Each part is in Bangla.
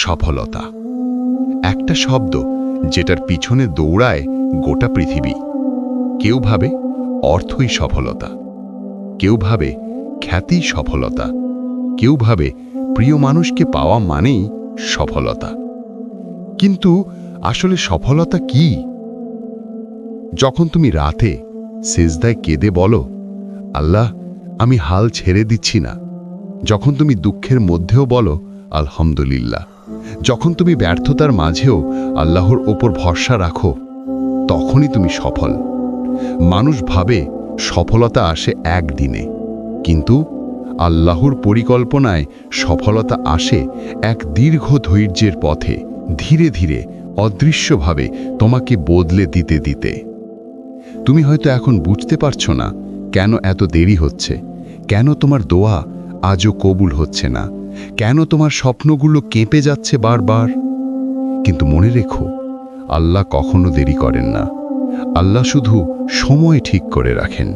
সফলতা একটা শব্দ যেটার পিছনে দৌড়ায় গোটা পৃথিবী। কেউ ভাবে অর্থই সফলতা, কেউ ভাবে খ্যাতি সফলতা, কেউ ভাবে প্রিয় মানুষকে পাওয়া মানেই সফলতা। কিন্তু আসলে সফলতা কি? যখন তুমি রাতে সেজদায় কেঁদে বলো, আল্লাহ, আমি হাল ছেড়ে দিচ্ছি না। যখন তুমি দুঃখের মধ্যেও বলো, আলহামদুলিল্লাহ। যখন তুমি ব্যর্থতার মাঝেও আল্লাহর ওপর ভরসা রাখো, তখনই তুমি সফল। মানুষ ভাবে সফলতা আসে একদিনে, কিন্তু আল্লাহর পরিকল্পনায় সফলতা আসে এক দীর্ঘ ধৈর্যের পথে, ধীরে ধীরে অদৃশ্যভাবে তোমাকে বদলে দিতে দিতে। তুমি হয়তো এখন বুঝতে পারছো না কেন এত দেরি হচ্ছে, কেন তোমার দোয়া আজও কবুল হচ্ছে না, কেন তোমার স্বপ্নগুলো কেঁপে যাচ্ছে বারবার। কিন্তু মনে রেখো, আল্লাহ কখনো দেরি করেন না। আল্লাহ শুধু সময় ঠিক করে রাখেন।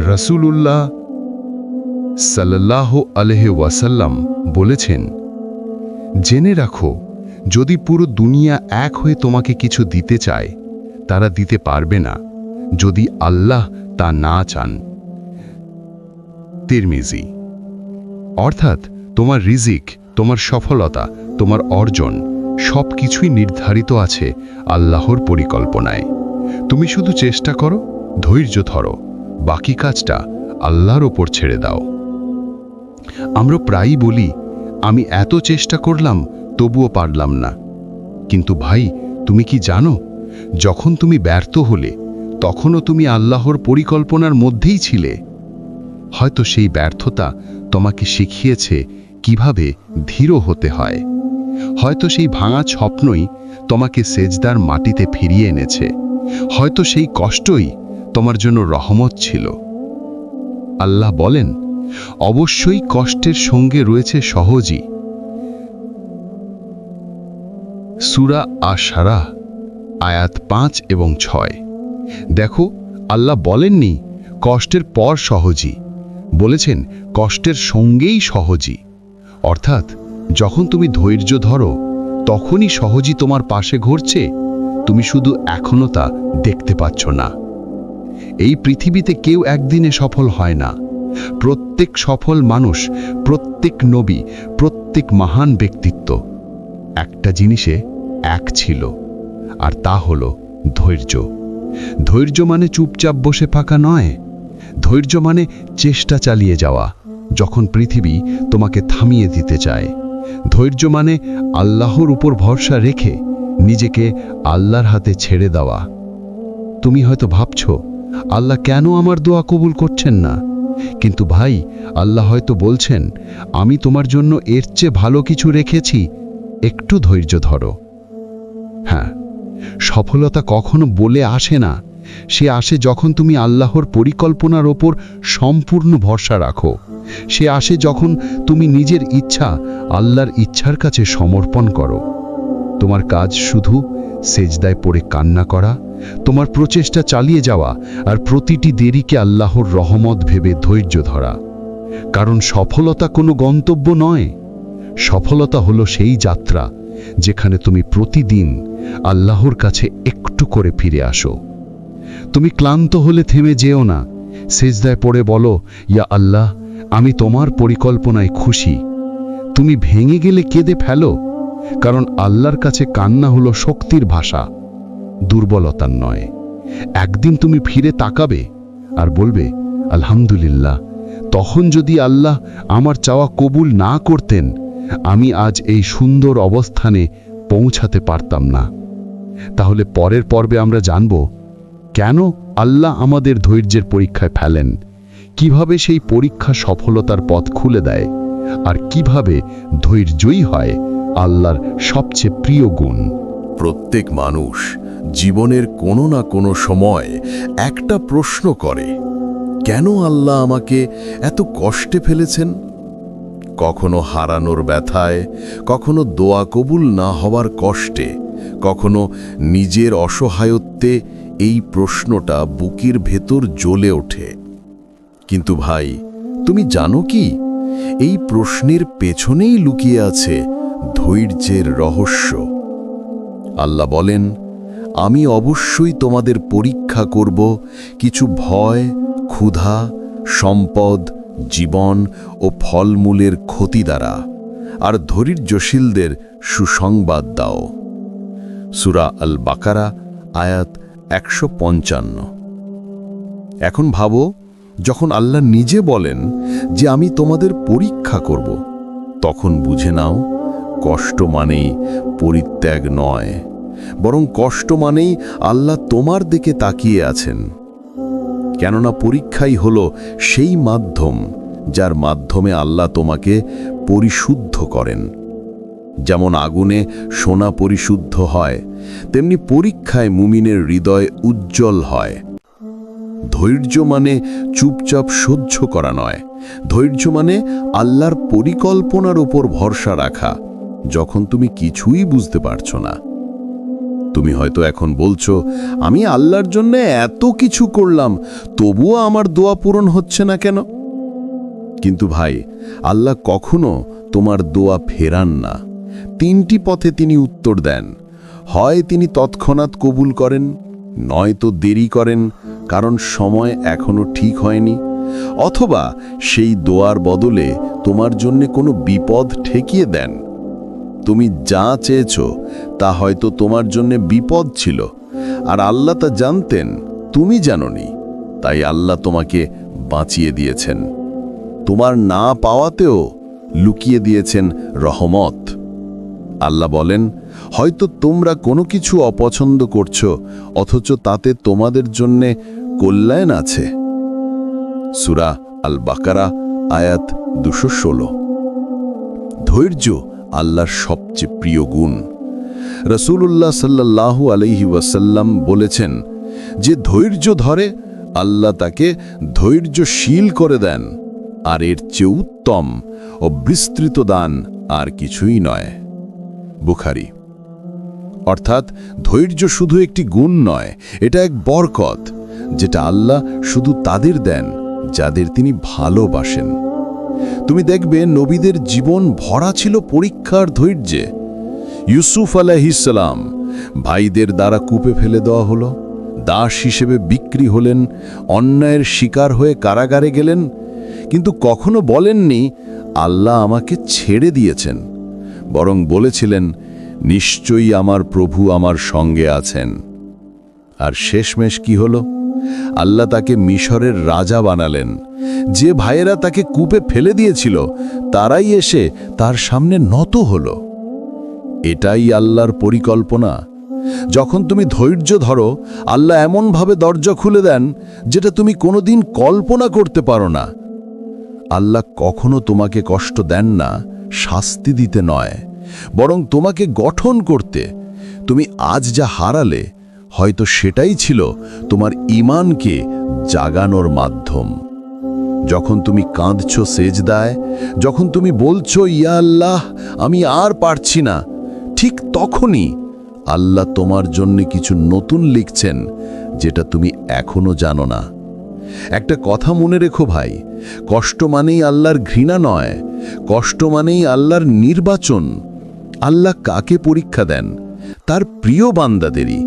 রাসূলুল্লাহ সাল্লাল্লাহু আলাইহি ওয়াসাল্লাম বলেছেন, জেনে রাখো, যদি পুরো দুনিয়া এক হয়ে তোমাকে কিছু দিতে চায়, তারা দিতে পারবে না যদি আল্লাহ তা না চান। তিরমিজি। অর্থাৎ তোমার রিজিক, তোমার সফলতা, তোমার অর্জন সব কিছুই নির্ধারিত আছে আল্লাহর পরিকল্পনায়। তুমি শুধু চেষ্টা করো, ধৈর্য ধরো, বাকি কাজটা আল্লাহর ওপর ছেড়ে দাও। আমরা প্রায়ই বলি, আমি এত চেষ্টা করলাম তবুও পারলাম না। কিন্তু ভাই, তুমি কি জানো, যখন তুমি ব্যর্থ হলে তখনও তুমি আল্লাহর পরিকল্পনার মধ্যেই ছিলে। হয়তো সেই ব্যর্থতা তোমাকে শিখিয়েছে কিভাবে ধীর হতে হয়। হয়তো সেই ভাঙা স্বপ্নই তোমাকে সেজদার মাটিতে ফিরিয়ে এনেছে। হয়তো সেই কষ্টই তোমার জন্য রহমত ছিল। আল্লাহ বলেন, অবশ্যই কষ্টের সঙ্গে রয়েছে সহজই। সূরা আশ-শারা আয়াত 5 এবং 6। দেখো, আল্লাহ বলেননি কষ্টের পর সহজই, বলেছেন কষ্টের সঙ্গেই সহজই। অর্থাৎ যখন তুমি ধৈর্য ধরো, তখনই সহজই তোমার পাশে ঘটছে, তুমি শুধু এখনো তা দেখতে পাচ্ছ না। এই পৃথিবীতে কেউ একদিনে সফল হয় না। প্রত্যেক সফল মানুষ, প্রত্যেক নবী, প্রত্যেক মহান ব্যক্তিত্ব একটা জিনিসে এক ছিল, আর তা হলো ধৈর্য। ধৈর্য মানে চুপচাপ বসে থাকা নয়। ধৈর্য মানে চেষ্টা চালিয়ে যাওয়া যখন পৃথিবী তোমাকে থামিয়ে দিতে চায়। ধৈর্য মানে আল্লাহর উপর ভরসা রেখে নিজেকে আল্লাহর হাতে ছেড়ে দেওয়া। তুমি হয়তো ভাবছো, আল্লাহ কেন আমার দোয়া কবুল করছেন না? কিন্তু ভাই, আল্লাহ হয়তো বলছেন, আমি তোমার জন্য এর চেয়ে ভালো কিছু রেখেছি, একটু ধৈর্য ধরো। হ্যাঁ, সফলতা কখনো বলে আসে না, সে আসে যখন তুমি আল্লাহর পরিকল্পনার ওপর সম্পূর্ণ ভরসা রাখো। সে আসে যখন তুমি নিজের ইচ্ছা আল্লাহর ইচ্ছার কাছে সমর্পণ করো। তোমার কাজ শুধু সেজদায় পড়ে কান্না করা, তোমার প্রচেষ্টা চালিয়ে যাওয়া, আর প্রতিটি দেরিকে আল্লাহর রহমত ভেবে ধৈর্য ধরা। কারণ সফলতা কোনো গন্তব্য নয়, সফলতা হলো সেই যাত্রা যেখানে তুমি প্রতিদিন আল্লাহর কাছে একটু করে ফিরে আসো। তুমি ক্লান্ত হলে থেমে যেও না, সেজদায় পড়ে বলো, ইয়া আল্লাহ, আমি তোমার পরিকল্পনায় খুশি। তুমি ভেঙে গেলে কেঁদে ফেলো, কারণ আল্লাহর কাছে কান্না হলো শক্তির ভাষা, দুর্বলতার নয়। একদিন তুমি ফিরে তাকাবে আর বলবে, আলহামদুলিল্লাহ, তখন যদি আল্লাহ আমার চাওয়া কবুল না করতেন, আমি আজ এই সুন্দর অবস্থানে পৌঁছাতে পারতাম না। তাহলে পরের পর্বে আমরা জানব কেন আল্লাহ আমাদের ধৈর্যের পরীক্ষায় ফেলেন, কিভাবে সেই পরীক্ষা সফলতার পথ খুলে দেয়, আর কিভাবে ধৈর্যই হয় আল্লাহর সবচেয়ে প্রিয় গুণ। প্রত্যেক মানুষ জীবনের কোনো না কোনো সময় একটা প্রশ্ন করে, কেন আল্লাহ আমাকে এত কষ্টে ফেলেছেন? কখনো হারানোর ব্যথায়, কখনো দোয়া কবুল না হওয়ার কষ্টে, কখনো নিজের অসহায়ত্বে এই প্রশ্নটা বুকের ভেতর জ্বলে ওঠে। কিন্তু ভাই, তুমি জানো কি, এই প্রশ্নের পেছনেই লুকিয়ে আছে ধৈর্যের রহস্য। আল্লাহ বলেন, আমি অবশ্যই তোমাদের পরীক্ষা করব কিছু ভয়, ক্ষুধা, সম্পদ, জীবন ও ফলমূলের ক্ষতি দ্বারা, আর ধৈর্যশীলদের সুসংবাদ দাও। সূরা আল বাকারা আয়াত 155। এখন ভাবো, যখন আল্লাহ নিজে বলেন যে আমি তোমাদের পরীক্ষা করব, তখন বুঝে নাও কষ্ট মানেই পরিত্যাগ নয়, বরং কষ্ট মানেই আল্লাহ তোমার দিকে তাকিয়ে আছেন। কেননা পরীক্ষাই হলো সেই মাধ্যম যার মাধ্যমে আল্লাহ তোমাকে পরিশুদ্ধ করেন। যেমন আগুনে সোনা পরিশুদ্ধ হয়, তেমনি পরীক্ষায় মুমিনের হৃদয় উজ্জ্বল হয়। ধৈর্য মানে চুপচাপ সহ্য করা নয়, ধৈর্য মানে আল্লাহর পরিকল্পনার উপর ভরসা রাখা যখন তুমি কিছুই বুঝতে পারছো না। তুমি হয়তো এখন বলছো, আমি আল্লাহর জন্য এত কিছু করলাম, তবুও আমার দোয়া পূরণ হচ্ছে না কেন? কিন্তু ভাই, আল্লাহ কখনো তোমার দোয়া ফেরান না। তিনটি পথে তিনি উত্তর দেন। হয় তিনি তৎক্ষণাৎ কবুল করেন, নয়তো দেরি করেন কারণ সময় এখনো ঠিক হয়নি, অথবা সেই দোয়ার বদলে তোমার জন্য কোনো বিপদ ঠেকিয়ে দেন। তুমি যা চেয়েছ তা হয়তো তোমার জন্য বিপদ ছিল, আর আল্লাহ তা জানতেন, তুমি জানোনি, তাই আল্লাহ তোমাকে বাঁচিয়ে দিয়েছেন। তোমার না পাওয়াতেও লুকিয়ে দিয়েছেন রহমত। আল্লাহ বলেন, হয়তো তোমরা কোনো কিছু অপছন্দ করছো, অথচ তাতে তোমাদের জন্য কল্যাণ আছে। সূরা আল বাকারা আয়াত 216। ধৈর্য আল্লাহর সবচেয়ে প্রিয় গুণ। রাসূলুল্লাহ সাল্লাল্লাহু আলাইহি ওয়াসাল্লাম বলেছেন, যে ধৈর্য ধরে আল্লাহ তাকে ধৈর্যশীল করে দেন, আর এর চেয়ে উত্তম ও বিস্তৃত দান আর কিছুই নয়। বুখারী। অর্থাৎ ধৈর্য শুধু একটি গুণ নয়, এটা এক বরকত, যেটা আল্লাহ শুধু তাদের দেন যাদের তিনি ভালোবাসেন। তুমি দেখবে নবীদের জীবন ভরা ছিল পরীক্ষার ধৈর্যে। ইউসুফ আলাইহিস সালাম ভাইদের দ্বারা কূপে ফেলে দেওয়া হলো, দাস হিসেবে বিক্রি হলেন, অন্যায়ের শিকার হয়ে কারাগারে গেলেন, কিন্তু কখনো বলেননি আল্লাহ আমাকে ছেড়ে দিয়েছেন, বরং বলেছিলেন, নিশ্চয়ই আমার প্রভু আমার সঙ্গে আছেন। আর শেষমেশ কি হলো? আল্লাহ তাকে মিশরের রাজা বানালেন। যে ভাইয়েরা তাকে কূপে ফেলে দিয়েছিল, তারাই এসে তার সামনে নত হলো। এটাই আল্লাহর পরিকল্পনা। যখন তুমি ধৈর্য ধরো, আল্লাহ এমনভাবে দরজা খুলে দেন যেটা তুমি কোনোদিন কল্পনা করতে পারো না। আল্লাহ কখনো তোমাকে কষ্ট দেন না শাস্তি দিতে নয়, বরং তোমাকে গঠন করতে। তুমি আজ যা হারালে, হয়তো সেটাই ছিল তোমার ঈমানকে জাগানোর মাধ্যম। যখন তুমি কাঁদছো সেজদায়, যখন তুমি বলছো, ইয়া আল্লাহ আমি আর পারছি না, ঠিক তখনই আল্লাহ তোমার জন্য কিছু নতুন লিখছেন, যেটা তুমি এখনো জানো না। একটা কথা মনে রেখো ভাই, কষ্ট মানেই আল্লাহর ঘৃণা নয়, কষ্ট মানেই আল্লাহর নির্বাচন। আল্লাহ কাকে পরীক্ষা দেন? তার প্রিয় বান্দাদেরই।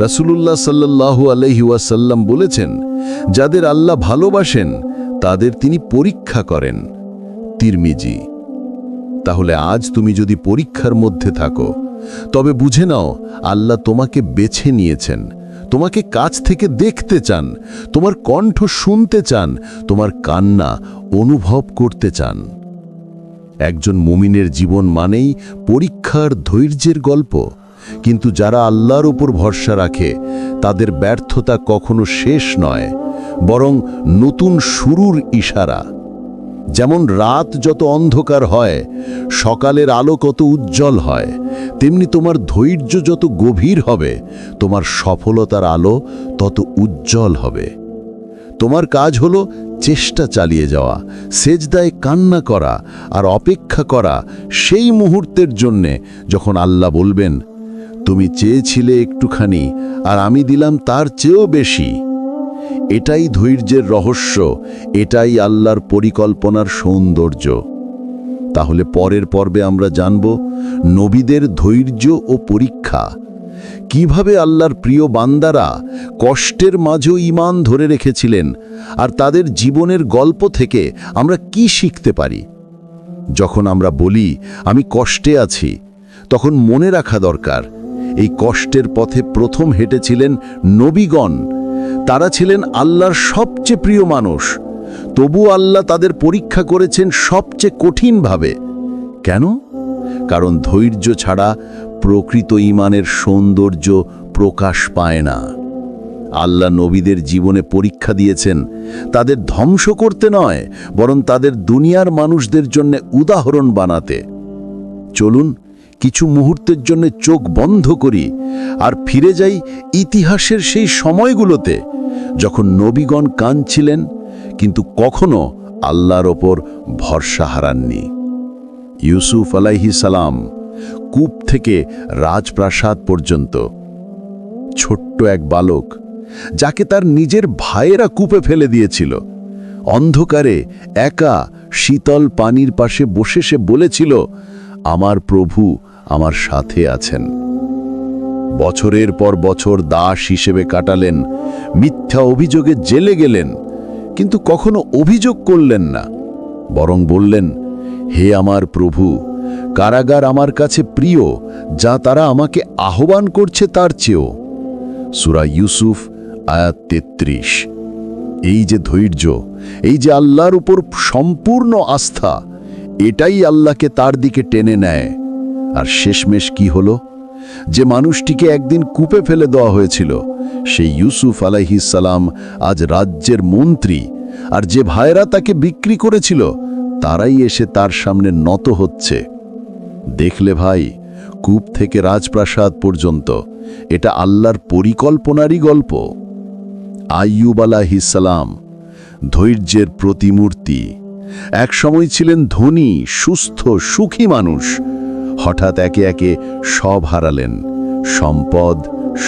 রাসূলুল্লাহ সাল্লাল্লাহু আলাইহি ওয়াসাল্লাম বলেছেন, যাদের আল্লাহ ভালোবাসেন তাদের তিনি পরীক্ষা করেন। তিরমিজি। তাহলে আজ তুমি যদি পরীক্ষার মধ্যে থাকো, তবে বুঝে নাও আল্লাহ তোমাকে বেছে নিয়েছেন, তোমাকে কাছ থেকে দেখতে চান, তোমার কণ্ঠ শুনতে চান, তোমার কান্না অনুভব করতে চান। একজন মুমিনের জীবন মানেই পরীক্ষার ধৈর্যের গল্প। কিন্তু যারা আল্লাহর উপর ভরসা রাখে, তাদের ব্যর্থতা কখনো শেষ নয়, বরং নতুন শুরুর ইশারা। যেমন রাত যত অন্ধকার হয়, সকালের আলো কত উজ্জ্বল হয়, তেমনি তোমার ধৈর্য যত গভীর হবে, তোমার সফলতার আলো তত উজ্জ্বল হবে। তোমার কাজ হলো চেষ্টা চালিয়ে যাওয়া, সেজদায় কান্না করা, আর অপেক্ষা করা সেই মুহূর্তের জন্যে যখন আল্লাহ বলবেন, তুমি চেয়েছিলে একটুখানি, আর আমি দিলাম তার চেয়েও বেশি। এটাই ধৈর্যের রহস্য, এটাই আল্লাহর পরিকল্পনার সৌন্দর্য। তাহলে পরের পর্বে আমরা জানব নবীদের ধৈর্য ও পরীক্ষা, কিভাবে আল্লাহর প্রিয় বান্দারা কষ্টের মাঝেও ঈমান ধরে রেখেছিলেন, আর তাদের জীবনের গল্প থেকে আমরা কি শিখতে পারি। যখন আমরা বলি আমি কষ্টে আছি, তখন মনে রাখা দরকার এই কষ্টের পথে প্রথম হেঁটেছিলেন নবীগণ। তারা ছিলেন আল্লাহর সবচেয়ে প্রিয় মানুষ, তবু আল্লাহ তাদের পরীক্ষা করেছেন সবচেয়ে কঠিনভাবে। কেন? কারণ ধৈর্য ছাড়া প্রকৃত ঈমানের সৌন্দর্য প্রকাশ পায় না। আল্লাহ নবীদের জীবনে পরীক্ষা দিয়েছেন তাদের ধ্বংস করতে নয়, বরং তাদের দুনিয়ার মানুষদের জন্য উদাহরণ বানাতে। চলুন কিছু মুহূর্তের জন্য চোখ বন্ধ করি আর ফিরে যাই ইতিহাসের সেই সময়গুলোতে যখন নবীগণ কাঁদছিলেন, কিন্তু কখনো আল্লাহর ওপর ভরসা হারাননি। ইউসুফ আলাইহিস সালাম কূপ থেকে রাজপ্রাসাদ পর্যন্ত, ছোট্ট এক বালক যাকে তার নিজের ভাইয়েরা কূপে ফেলে দিয়েছিল, অন্ধকারে একা শীতল পানির পাশে বসে সে বলেছিল, আমার প্রভু আমার সাথে আছেন। বছরের পর বছর দাস হিসেবে কাটালেন, মিথ্যা অভিযোগে জেলে গেলেন, কিন্তু কখনো অভিযোগ করলেন না, বরং বললেন, হে আমার প্রভু, কারাগার আমার কাছে প্রিয়, যা তারা আমাকে আহ্বান করছে তার চেয়েও। সূরা ইউসুফ আয়াত 33। এই যে ধৈর্য, এই যে আল্লাহর উপর সম্পূর্ণ আস্থা, এটাই আল্লাহকে তার দিকে টেনে নেয়। আর শেষমেশ কি হলো? যে মানুষটিকে একদিন কূপে ফেলে দেওয়া হয়েছিল, সেই ইউসুফ আলাইহিস সালাম আজ রাজ্যের মন্ত্রী, আর যে ভাইরা তাকে বিক্রি করেছিল তারাই এসে তার সামনে নত হচ্ছে। দেখলে ভাই, কূপ থেকে রাজপ্রাসাদ পর্যন্ত এটা আল্লাহর পরিকল্পনারই গল্প। আইয়ুব আলাইহিস সালাম ধৈর্যের প্রতিমূর্তি। একসময় ছিলেন ধনী, সুস্থ, সুখী মানুষ। হঠাৎ একে একে সব হারালেন, সম্পদ,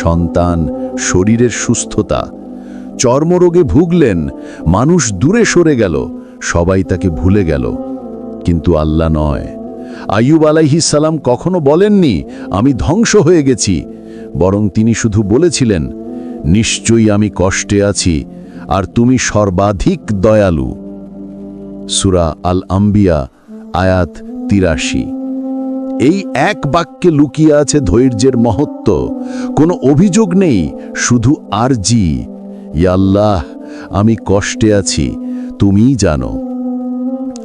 সন্তান, শরীরের সুস্থতা। চর্মরোগে ভুগলেন, মানুষ দূরে সরে গেল, সবাই তাকে ভুলে গেল। কিন্তু আল্লাহ নয়। আইয়ুব আলাইহিস সালাম কখনো বলেননি আমি ধ্বংস হয়ে গেছি, বরং তিনি শুধু বলেছিলেন, নিশ্চয়ই আমি কষ্টে আছি, আর তুমি সর্বাধিক দয়ালু। সূরা আল আম্বিয়া আয়াত 83। এই এক বাক্যে লুকিয়ে আছে ধৈর্যের মহত্ব। কোনো অভিযোগ নেই, শুধু আরজি, ইয়া আল্লাহ, আমি কষ্টে আছি, তুমিই জানো।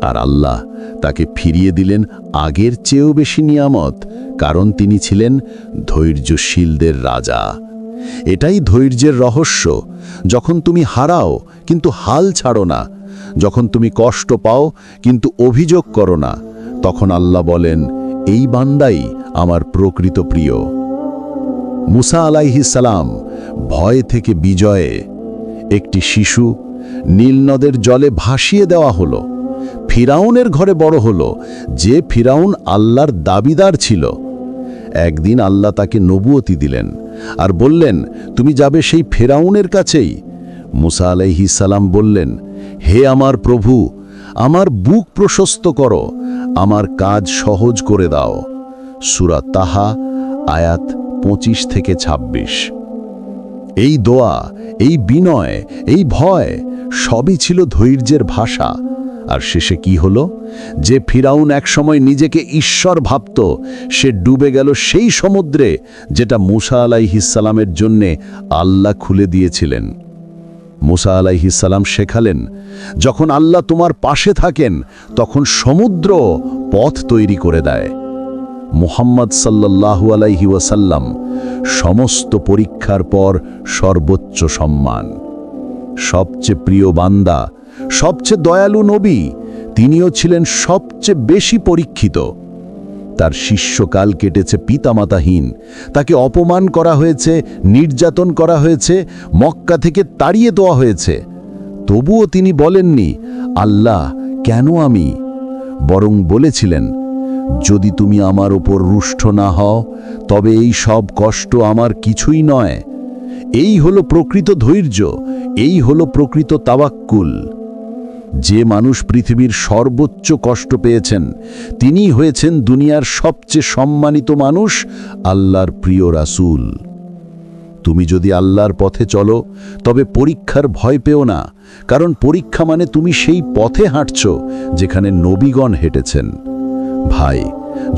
আর আল্লাহ তাকে ফিরিয়ে দিলেন আগের চেয়েও বেশি নিয়ামত, কারণ তিনি ছিলেন ধৈর্যশীলদের রাজা। এটাই ধৈর্যের রহস্য। যখন তুমি হারাও কিন্তু হাল ছাড়ো না, যখন তুমি কষ্ট পাও কিন্তু অভিযোগ করো না, তখন আল্লাহ বলেন, এই বান্দাই আমার প্রকৃত প্রিয়। মুসা আলাইহিস সালাম ভয় থেকে বিজয়ে। একটি শিশু নীল নদের জলে ভাসিয়ে দেওয়া হলো। ফিরাউনের ঘরে বড় হলো, যে ফিরাউন আল্লাহর দাবিদার ছিল। একদিন আল্লাহ তাকে নবুয়তি দিলেন আর বললেন, তুমি যাবে সেই ফিরাউনের কাছেই। মুসা আলাইহিস সালাম বললেন, হে আমার প্রভু, আমার বুক প্রশস্ত করো, আমার কাজ সহজ করে দাও। সূরা তাহা আয়াত 25 থেকে 26। এই দোয়া, এই বিনয়, এই ভয় সবই ছিল ধৈর্যের ভাষা। আর শেষে কি হলো? যে ফিরাউন একসময় নিজেকে ঈশ্বর ভাবত, সে ডুবে গেল সেই সমুদ্রে যেটা মুসা আলাইহিস সালামের জন্যে আল্লাহ খুলে দিয়েছিলেন। মুসা আলাইহিস সালাম শেখালেন, যখন আল্লাহ তোমার পাশে থাকেন তখন সমুদ্র পথ তৈরি করে দেয়। মুহাম্মদ সাল্লাল্লাহু আলাইহি ওয়াসাল্লাম সমস্ত পরীক্ষার পর সর্বোচ্চ সম্মান। সবচেয়ে প্রিয় বান্দা, সবচেয়ে দয়ালু নবী, তিনিও ছিলেন সবচেয়ে বেশি পরীক্ষিত। তার শিষ্যকাল কেটেছে পিতামাতাহীন, তাকে অপমান করা হয়েছে, নির্যাতন করা হয়েছে, মক্কা থেকে তাড়িয়ে দেওয়া হয়েছে। তবুও তিনি বলেননি, আল্লাহ কেন আমি, বরং বলেছিলেন, যদি তুমি আমার ওপর রুষ্ট না হও তবে এই সব কষ্ট আমার কিছুই নয়। এই হলো প্রকৃত ধৈর্য, এই হলো প্রকৃত তাওয়াক্কুল। যে মানুষ পৃথিবীর সর্বোচ্চ কষ্ট পেয়েছেন তিনিই হয়েছেন দুনিয়ার সবচেয়ে সম্মানিত মানুষ, আল্লাহর প্রিয় রাসূল। তুমি যদি আল্লাহর পথে চলো তবে পরীক্ষার ভয় পেও না, কারণ পরীক্ষা মানে তুমি সেই পথে হাঁটছ যেখানে নবীগণ হেঁটেছেন। ভাই,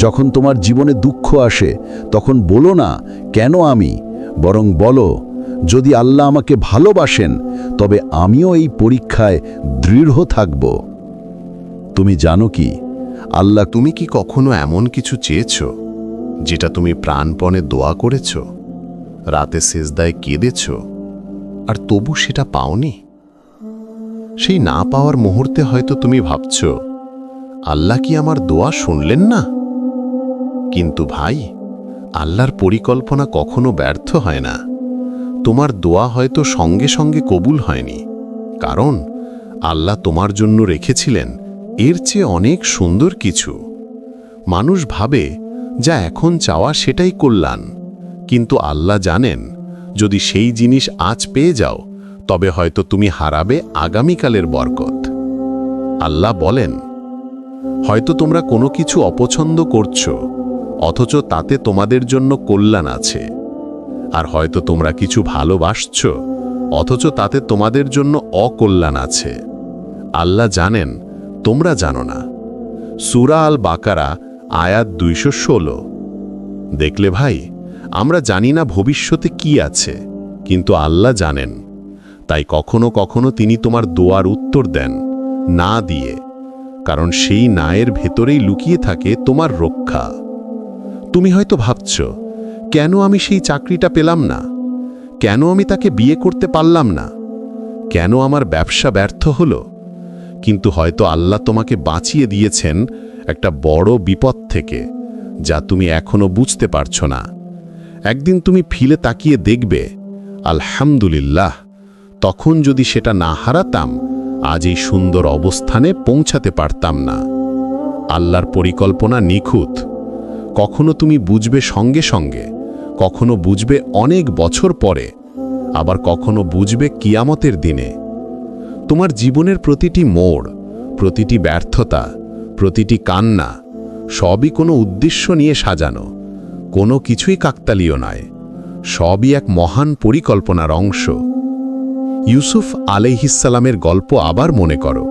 যখন তোমার জীবনে দুঃখ আসে তখন বলো না কেন আমি, বরং বলো যদি আল্লাহ আমাকে ভালোবাসেন তবে আমিও এই পরীক্ষায় দৃঢ় থাকব। তুমি জানো কি, আল্লাহ তুমি কি কখনো এমন কিছু চেয়েছ যেটা তুমি প্রাণপণে দোয়া করেছ, রাতে সেজদায় কেঁদেছ, আর তবু সেটা পাওনি? সেই না পাওয়ার মুহূর্তে হয়তো তুমি ভাবছ, আল্লাহ কি আমার দোয়া শুনলেন না? কিন্তু ভাই, আল্লাহর পরিকল্পনা কখনো ব্যর্থ হয় না। তোমার দোয়া হয়তো সঙ্গে সঙ্গে কবুল হয়নি, কারণ আল্লাহ তোমার জন্য রেখেছিলেন এর চেয়ে অনেক সুন্দর কিছু। মানুষ ভাবে যা এখন চাওয়া সেটাই কল্যাণ, কিন্তু আল্লাহ জানেন যদি সেই জিনিস আজ পেয়ে যাও তবে হয়তো তুমি হারাবে আগামীকালের বরকত। আল্লাহ বলেন, হয়তো তোমরা কোনো কিছু অপছন্দ করছো, অথচ তাতে তোমাদের জন্য কল্যাণ আছে। আর হয়তো তোমরা কিছু ভালোবাসছ, অথচ তাতে তোমাদের জন্য অকল্যাণ আছে। আল্লাহ জানেন, তোমরা জানো না। সূরা আল বাকারা আয়াত 216। দেখলে ভাই, আমরা জানি না ভবিষ্যতে কি আছে, কিন্তু আল্লাহ জানেন। তাই কখনো কখনো তিনি তোমার দোয়ার উত্তর দেন না দিয়ে, কারণ সেই নায়ের ভেতরেই লুকিয়ে থাকে তোমার রক্ষা। তুমি হয়তো ভাবছ, কেন আমি সেই চাকরিটা পেলাম না? কেন আমি তাকে বিয়ে করতে পারলাম না? কেন আমার ব্যবসা ব্যর্থ হলো? কিন্তু হয়তো আল্লাহ তোমাকে বাঁচিয়ে দিয়েছেন একটা বড় বিপদ থেকে, যা তুমি এখনো বুঝতে পারছ না। একদিন তুমি ফিরে তাকিয়ে দেখবে, আলহামদুলিল্লাহ, তখন যদি সেটা না হারাতাম আজ এই সুন্দর অবস্থানে পৌঁছাতে পারতাম না। আল্লাহর পরিকল্পনা নিখুঁত। কখনো তুমি বুঝবে সঙ্গে সঙ্গে, কখনো বুঝবে অনেক বছর পরে, আবার কখনো বুঝবে কিয়ামতের দিনে। তোমার জীবনের প্রতিটি মোড়, প্রতিটি ব্যর্থতা, প্রতিটি কান্না সবই কোনো উদ্দেশ্য নিয়ে সাজানো। কোনো কিছুই কাকতালীয় নয়, সবই এক মহান পরিকল্পনার অংশ। ইউসুফ আলাইহিসসালামের গল্প আবার মনে করো।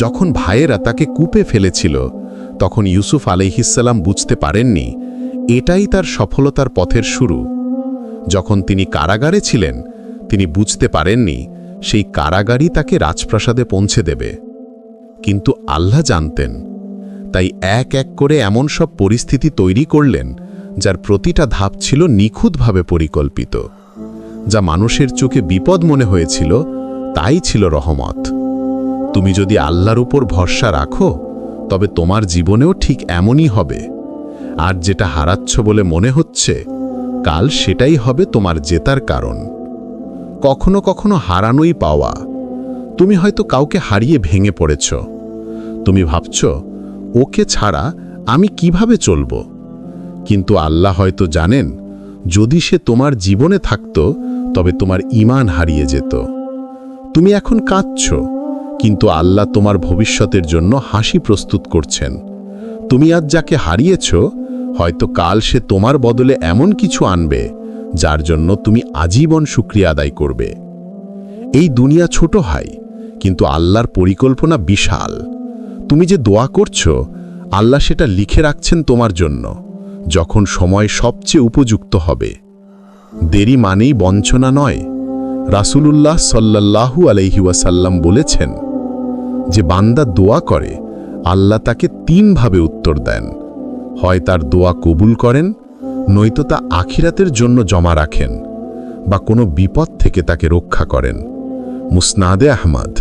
যখন ভাইয়েরা তাকে কূপে ফেলেছিল, তখন ইউসুফ আলাইহিসসালাম বুঝতে পারেননি এটাই তার সফলতার পথের শুরু। যখন তিনি কারাগারে ছিলেন, তিনি বুঝতে পারেননি সেই কারাগারই তাকে রাজপ্রাসাদে পৌঁছে দেবে। কিন্তু আল্লাহ জানতেন, তাই এক এক করে এমন সব পরিস্থিতি তৈরি করলেন যার প্রতিটা ধাপ ছিল নিখুঁতভাবে পরিকল্পিত। যা মানুষের চোখে বিপদ মনে হয়েছিল, তাই ছিল রহমত। তুমি যদি আল্লাহর উপর ভরসা রাখো, তবে তোমার জীবনেও ঠিক এমনই হবে। আর যেটা হারাচ্ছ বলে মনে হচ্ছে, কাল সেটাই হবে তোমার জেতার কারণ। কখনো কখনো হারানোই পাওয়া। তুমি হয়তো কাউকে হারিয়ে ভেঙে পড়েছ। তুমি ভাবছ, ওকে ছাড়া আমি কিভাবে চলব? কিন্তু আল্লাহ হয়তো জানেন, যদি সে তোমার জীবনে থাকত তবে তোমার ঈমান হারিয়ে যেত। তুমি এখন কাঁদছ, কিন্তু আল্লাহ তোমার ভবিষ্যতের জন্য হাসি প্রস্তুত করছেন। তুমি আজ যাকে হারিয়েছ, হয়তো কাল সে তোমার বদলে এমন কিছু আনবে যার জন্য তুমি আজীবন শুকরিয়া আদায় করবে। এই দুনিয়া ছোট হয়, কিন্তু আল্লাহর পরিকল্পনা বিশাল। তুমি যে দোয়া করছো, আল্লাহ সেটা লিখে রাখছেন তোমার জন্য, যখন সময় সবচেয়ে উপযুক্ত হবে। দেরি মানেই বঞ্চনা নয়। রাসূলুল্লাহ সাল্লাল্লাহু আলাইহি ওয়াসাল্লাম বলেছেন, যে বান্দা দোয়া করে আল্লাহ তাকে 3 ভাবে উত্তর দেন। হয় তার দোয়া কবুল করেন, নয়তো তা আখিরাতের জন্য জমা রাখেন, বা কোনো বিপদ থেকে তাকে রক্ষা করেন। মুসনাদে আহমদ।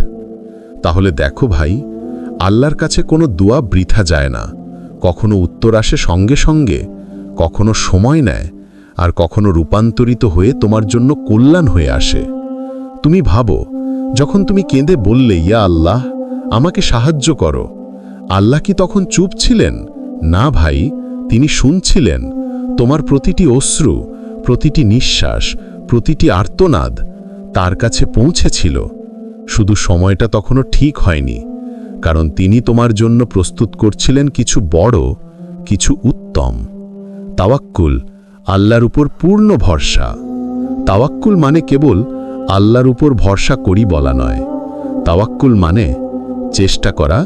তাহলে দেখো ভাই, আল্লাহর কাছে কোনো দোয়া বৃথা যায় না। কখনো উত্তর আসে সঙ্গে সঙ্গে, কখনো সময় নেয়, আর কখনো রূপান্তরিত হয়ে তোমার জন্য কল্যাণ হয়ে আসে। তুমি ভাবো, যখন তুমি কেঁদে বললে, ইয়া আল্লাহ, আমাকে সাহায্য করো, আল্লাহ কি তখন চুপ ছিলেন? না ভাই, তিনি শুনছিলেন। তোমার প্রতিটি অশ্রু, প্রতিটি নিঃশ্বাস, প্রতিটি আর্তনাদ তার কাছে পৌঁছেছিল। শুধু সময়টা তখনও ঠিক হয়নি, কারণ তিনি তোমার জন্য প্রস্তুত করছিলেন কিছু বড়, কিছু উত্তম। তাওয়াক্কুল, আল্লাহর উপর পূর্ণ ভরসা। তাওয়াক্কুল মানে কেবল আল্লাহর উপর ভরসা করি বলা নয়। তাওয়াক্কুল মানে চেষ্টা করা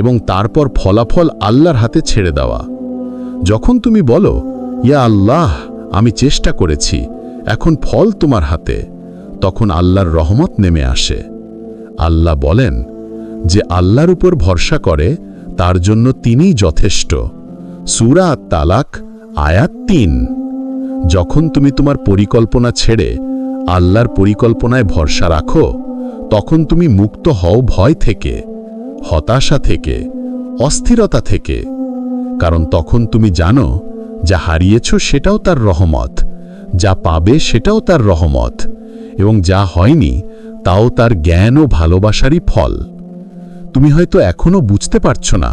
এবং তারপর ফলাফল আল্লাহর হাতে ছেড়ে দেওয়া। যখন তুমি বলো, ইয়া আল্লাহ, আমি চেষ্টা করেছি, এখন ফল তোমার হাতে, তখন আল্লাহর রহমত নেমে আসে। আল্লাহ বলেন, যে আল্লাহর উপর ভরসা করে তার জন্য তিনিই যথেষ্ট। সূরা আত-তালাক, আয়াত ৩। যখন তুমি তোমার পরিকল্পনা ছেড়ে আল্লাহর পরিকল্পনায় ভরসা রাখো, তখন তুমি মুক্ত হও ভয় থেকে, হতাশা থেকে, অস্থিরতা থেকে। কারণ তখন তুমি জানো, যা হারিয়েছ সেটাও তার রহমত, যা পাবে সেটাও তার রহমত, এবং যা হয়নি তাও তার জ্ঞান ও ভালোবাসারই ফল। তুমি হয়তো এখনো বুঝতে পারছো না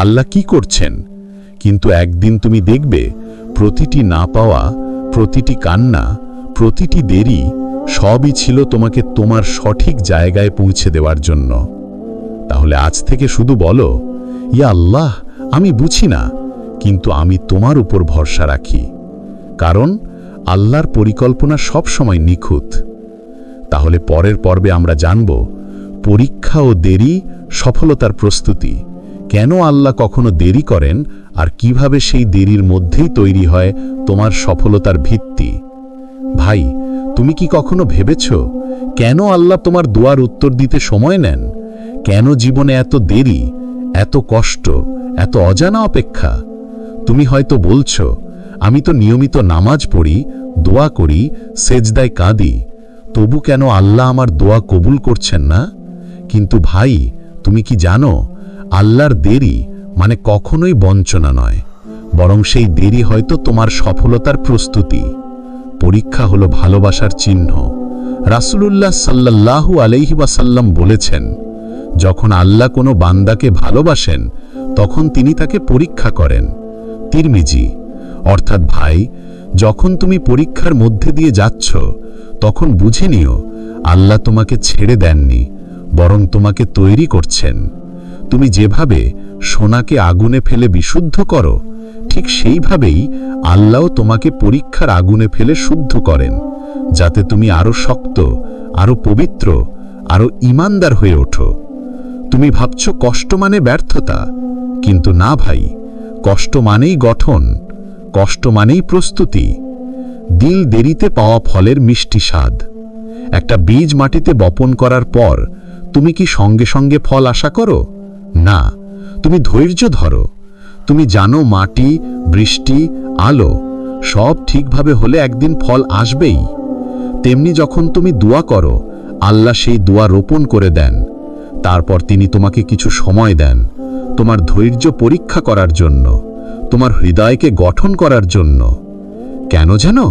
আল্লাহ কি করছেন, কিন্তু একদিন তুমি দেখবে প্রতিটি না পাওয়া, প্রতিটি কান্না, প্রতিটি দেরি সবই ছিল তোমাকে তোমার সঠিক জায়গায় পৌঁছে দেওয়ার জন্য। তাহলে আজ থেকে শুধু বলো, ইয়া আল্লাহ, আমি বুঝি না, কিন্তু আমি তোমার উপর ভরসা রাখি, কারণ আল্লাহর পরিকল্পনা সব সময় নিখুঁত। তাহলে পরের পর্বে আমরা জানব পরীক্ষা ও দেরি সফলতার প্রস্তুতি, কেন আল্লাহ কখনো দেরি করেন, আর কিভাবে সেই দেরির মধ্যেই তৈরি হয় তোমার সফলতার ভিত্তি। ভাই, তুমি কি কখনো ভেবেছ কেন আল্লাহ তোমার দোয়ার উত্তর দিতে সময় নেন? কেন জীবনে এত দেরি, এত কষ্ট, এত অজানা অপেক্ষা? তুমি হয়তো বলছো, আমি তো নিয়মিত নামাজ পড়ি, দোয়া করি, সেজদায় কাঁদি, তবু কেন আল্লাহ আমার দোয়া কবুল করছেন না? কিন্তু ভাই, তুমি কি জানো, আল্লাহর দেরি মানে কখনোই বঞ্চনা নয়, বরং সেই দেরি হয়তো তোমার সফলতার প্রস্তুতি। পরীক্ষা হলো ভালোবাসার চিহ্ন। রাসূলুল্লাহ সাল্লাল্লাহু আলাইহি ওয়াসাল্লাম বলেছেন, যখন আল্লাহ কোনো বান্দাকে ভালোবাসেন তখন তিনি তাকে পরীক্ষা করেন। তিরমিজি। অর্থাৎ ভাই, যখন তুমি পরীক্ষার মধ্যে দিয়ে যাচ্ছ, তখন বুঝে নিও আল্লাহ তোমাকে ছেড়ে দেননি, বরং তোমাকে তৈরি করছেন। তুমি যেভাবে সোনাকে আগুনে ফেলে বিশুদ্ধ করো, ঠিক সেইভাবেই আল্লাহ তোমাকে পরীক্ষার আগুনে ফেলে শুদ্ধ করেন, যাতে তুমি আরো শক্ত, আরো পবিত্র, আরো ঈমানদার হয়ে ওঠো। তুমি ভাবছো কষ্ট মানে ব্যর্থতা, কিন্তু না ভাই, কষ্ট মানেই গঠন, কষ্ট মানেই প্রস্তুতি। দিল দেরিতে পাওয়া ফলের মিষ্টি স্বাদ। একটা বীজ মাটিতে বপন করার পর তুমি কি সঙ্গে সঙ্গে ফল আশা করো? না, তুমি ধৈর্য ধরো। তুমি জানো মাটি, বৃষ্টি, আলো সব ঠিকভাবে হলে একদিন ফল আসবেই। তেমনি যখন তুমি দোয়া করো, আল্লাহ সেই দোয়া রোপণ করে দেন। তারপর তিনি তোমাকে কিছু সময় দেন, তোমার ধৈর্য পরীক্ষা করার জন্য, তোমার হৃদয়কে গঠন করার জন্য। কেন জানো?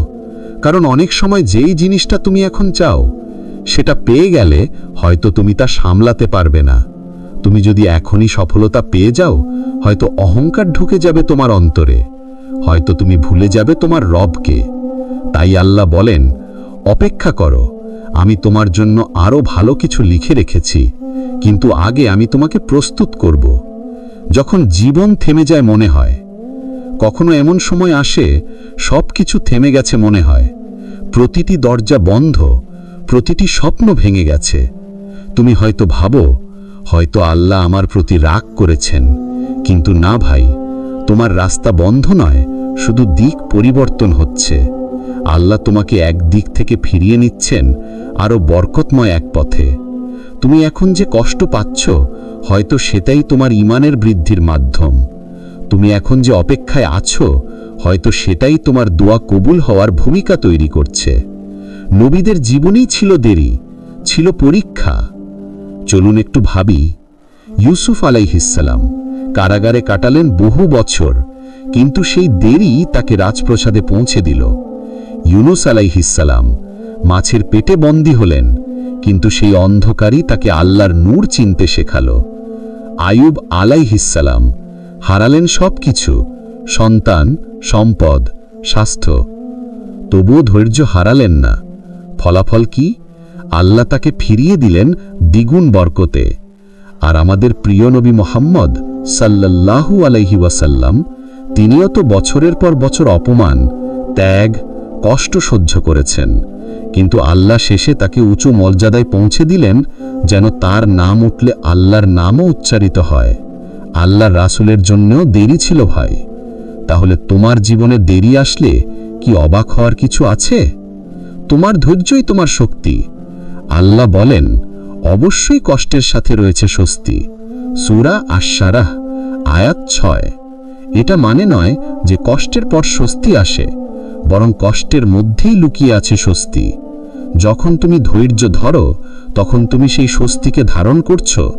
কারণ অনেক সময় যেই জিনিসটা তুমি এখন চাও, সেটা পেয়ে গেলে হয়তো তুমি তা সামলাতে পারবে না। তুমি যদি এখনই সফলতা পেয়ে যাও, হয়তো অহংকার ঢুকে যাবে তোমার অন্তরে, হয়তো তুমি ভুলে যাবে তোমার রবকে। তাই আল্লাহ বলেন, অপেক্ষা করো, আমি তোমার জন্য আরো ভালো কিছু লিখে রেখেছি, কিন্তু আগে আমি তোমাকে প্রস্তুত করব। যখন জীবন থেমে যায় মনে হয়, কখনো এমন সময় আসে সব কিছু থেমে গেছে মনে হয়, প্রতিটি দরজা বন্ধ, প্রতিটি স্বপ্ন ভেঙে গেছে। তুমি হয়তো ভাবো, হয়তো আল্লাহ আমার প্রতি রাগ করেছেন, কিন্তু না ভাই, তোমার রাস্তা বন্ধ নয়, শুধু দিক পরিবর্তন হচ্ছে। আল্লাহ তোমাকে এক দিক থেকে ফিরিয়ে নিচ্ছেন আরো বরকতময় এক পথে। তুমি এখন যে কষ্ট পাচ্ছ, হয়তো সেটাই তোমার ঈমানের বৃদ্ধির মাধ্যম। তুমি এখন যে অপেক্ষায় আছো, হয়তো সেটাই তোমার দোয়া কবুল হওয়ার ভূমিকা তৈরি করছে। নবীদের জীবনেই ছিল দেরি, ছিল পরীক্ষা। চলুন একটু ভাবি। ইউসুফ আলাইহিসসালাম কারাগারে কাটালেন বহু বছর, কিন্তু সেই দেরি তাকে রাজপ্রাসাদে পৌঁছে দিল। ইউনুস আলাইহিসসালাম মাছের পেটে বন্দী হলেন, কিন্তু সেই অন্ধকারই তাকে আল্লাহর নূর চিনতে শেখালো। আয়ুব আলাইহিসসালাম হারালেন সবকিছু, সন্তান, সম্পদ, স্বাস্থ্য, তবুও ধৈর্য হারালেন না। ফলাফল কি? আল্লাহ তাকে ফিরিয়ে দিলেন দ্বিগুণ বরকতে। আর আমাদের প্রিয় নবী মোহাম্মদ সাল্লাল্লাহু আলাইহি ওয়াসাল্লাম, তিনিও তো বছরের পর বছর অপমান, ত্যাগ, কষ্ট সহ্য করেছেন, কিন্তু আল্লাহ শেষে তাকে উঁচু মর্যাদায় পৌঁছে দিলেন, যেন তার নাম উঠলে আল্লাহর নামও উচ্চারিত হয়। আল্লাহর রাসূলের জন্যও দেরি ছিল ভাই। তাহলে তোমার জীবনে দেরি আসলে কি অবাক হওয়ার কিছু আছে? তোমার ধৈর্যই তোমার শক্তি। আল্লাহ বলেন, অবশ্যই কষ্টের সাথে রয়েছে স্বস্তি। সূরা আশ-শারাহ আয়াত 6। এটা মানে নয় যে কষ্টের পর স্বস্তি আসে, বরং কষ্টের মধ্যেই লুকিয়ে আছে স্বস্তি। যখন তুমি ধৈর্য ধরো, তখন তুমি সেই স্বস্তিকে ধারণ করছো,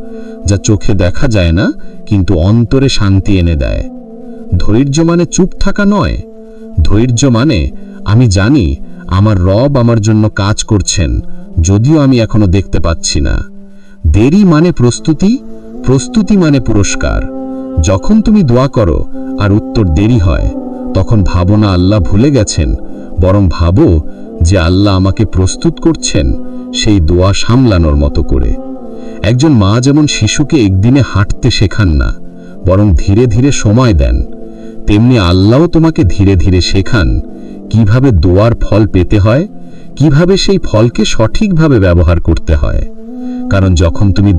যা চোখে দেখা যায় না কিন্তু অন্তরে শান্তি এনে দেয়। ধৈর্য মানে চুপ থাকা নয়। ধৈর্য মানে আমি জানি আমার রব আমার জন্য কাজ করছেন, যদিও আমি এখনো দেখতে পাচ্ছি না। দেরি মানে প্রস্তুতি, প্রস্তুতি মানে পুরস্কার। যখন তুমি দোয়া করো আর উত্তর দেরি হয়, তখন ভাবো না আল্লাহ ভুলে গেছেন, বরং ভাবো যে আল্লাহ আমাকে প্রস্তুত করছেন সেই দোয়া সামলানোর মতো করে। একজন মা যেমন শিশুকে একদিনে হাঁটতে শেখান না, বরং ধীরে ধীরে সময় দেন, তেমনি আল্লাহও তোমাকে ধীরে ধীরে শেখান কিভাবে দোয়ার ফল পেতে হয়, কিভাবে সেই ফলকে সঠিকভাবে ব্যবহার করতে হয়। কারণ যখন তুমি